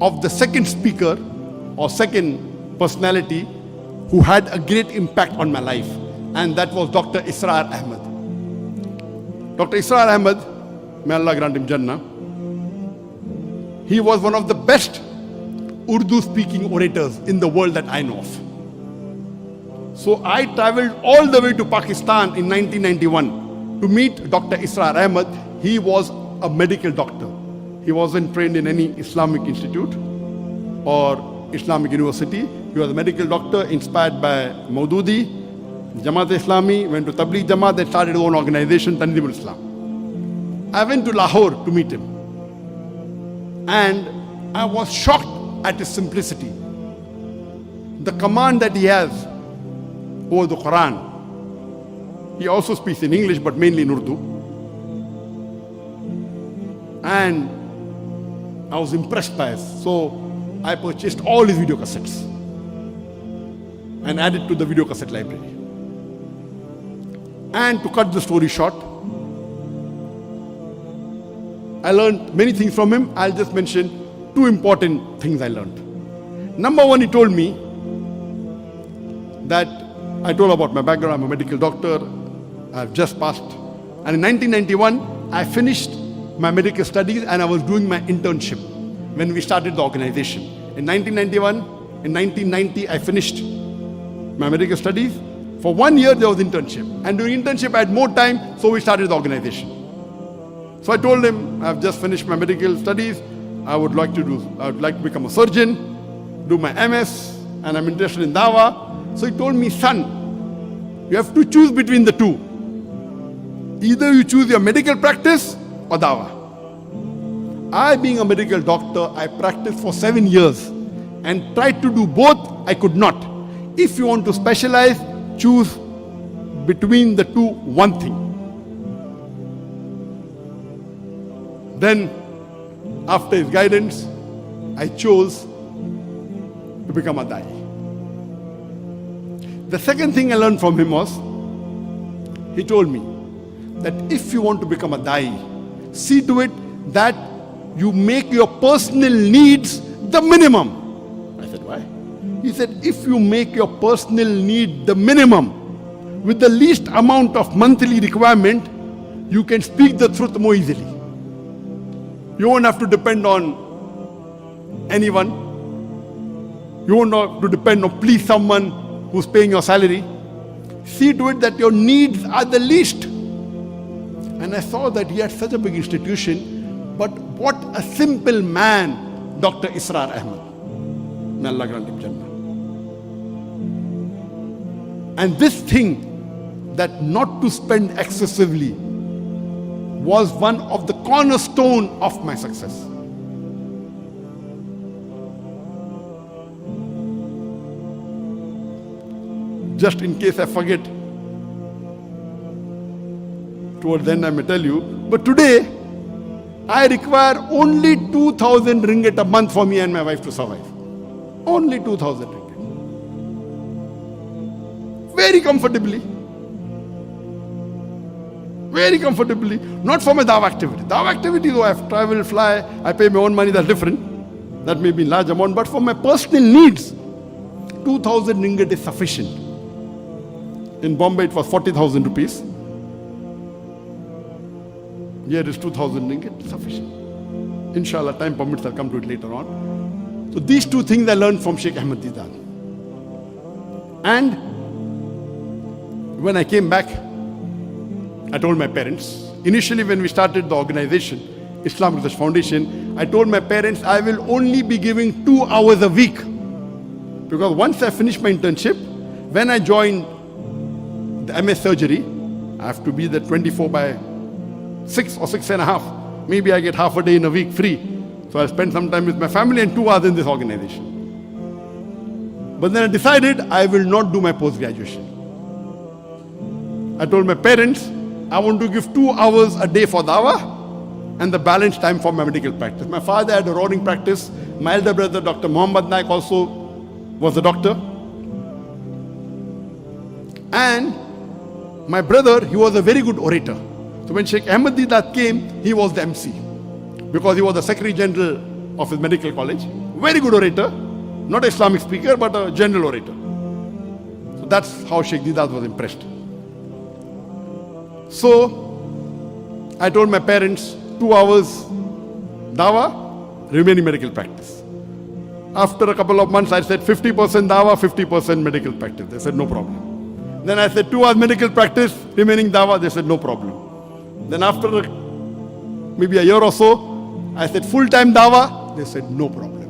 of the second speaker or second personality who had a great impact on my life, and that was Dr. Israr Ahmad. Dr. Israr Ahmad, may Allah grant him Jannah, he was one of the best Urdu-speaking orators in the world that I know of. So I traveled all the way to Pakistan in 1991 to meet Dr. Israr Ahmad. He was a medical doctor. He wasn't trained in any Islamic institute or Islamic university. He was a medical doctor inspired by Maududi, Jamaat Islami, went to Tabligh Jamaat, they started his own organization, Tanzim Islam. I went to Lahore to meet him. And I was shocked at his simplicity. The command that he has over the Quran. He also speaks in English, but mainly in Urdu. And I was impressed by it. So I purchased all his video cassettes and added to the video cassette library. And to cut the story short, I learned many things from him. I'll just mention two important things I learned. Number one, he told me that I told about my background. I'm a medical doctor. I've just passed. And in 1991, I finished my medical studies and I was doing my internship when we started the organization. In 1991, in 1990, I finished my medical studies. For 1 year, there was internship. And during internship, I had more time, so we started the organization. So I told him, I've just finished my medical studies. I would like to become a surgeon, do my MS, and I'm interested in Dawah. So he told me, son, you have to choose between the two. Either you choose your medical practice or Dawah. I, being a medical doctor, I practiced for 7 years and tried to do both. I could not. If you want to specialize, choose between the two one thing. Then, after his guidance, I chose to become a Dai. The second thing I learned from him was, he told me that if you want to become a Dai, see to it that you make your personal needs the minimum. I said, why? He said, if you make your personal need the minimum, with the least amount of monthly requirement, you can speak the truth more easily. You won't have to depend on anyone. You won't have to depend on please someone who's paying your salary. See to it that your needs are the least. And I saw that he had such a big institution, but what a simple man, Dr. Israr Ahmad. May Allah grant him Jannah. And this thing, that not to spend excessively, was one of the cornerstone of my success. Just in case I forget, towards the end I may tell you, but today I require only 2,000 ringgit a month for me and my wife to survive. Only 2,000 ringgit. Very comfortably. Very comfortably. Not for my Dawah activity. Dawah activity, though I have to travel, fly, I pay my own money, that's different. That may be in large amount. But for my personal needs, 2,000 ringgit is sufficient. In Bombay, it was 40,000 rupees. Here it is 2,000 ringgit, sufficient. Inshallah, time permits, I'll come to it later on. So these two things I learned from Sheikh Ahmad Didan. And when I came back, I told my parents. Initially, when we started the organization, Islam Research Foundation, I told my parents I will only be giving 2 hours a week. Because once I finished my internship, when I joined the MS surgery, I have to be there 24/6 or 6.5. Maybe I get half a day in a week free. So I spend some time with my family and 2 hours in this organization. But then I decided I will not do my post-graduation. I told my parents, I want to give 2 hours a day for Dawah and the balance time for my medical practice. My father had a roaring practice. My elder brother, Dr. Muhammad Naik, also was a doctor. And my brother, he was a very good orator. So when Sheikh Ahmad Didat came, he was the MC because he was the Secretary General of his medical college. Very good orator. Not an Islamic speaker, but a general orator. So that's how Sheikh Didat was impressed. So I told my parents, 2 hours dawah, remaining medical practice. After a couple of months, I said 50% dawah, 50% medical practice. They said no problem. Then I said 2 hours medical practice, remaining dawah. They said no problem. Then after maybe a year or so, I said full-time dawah. They said no problem.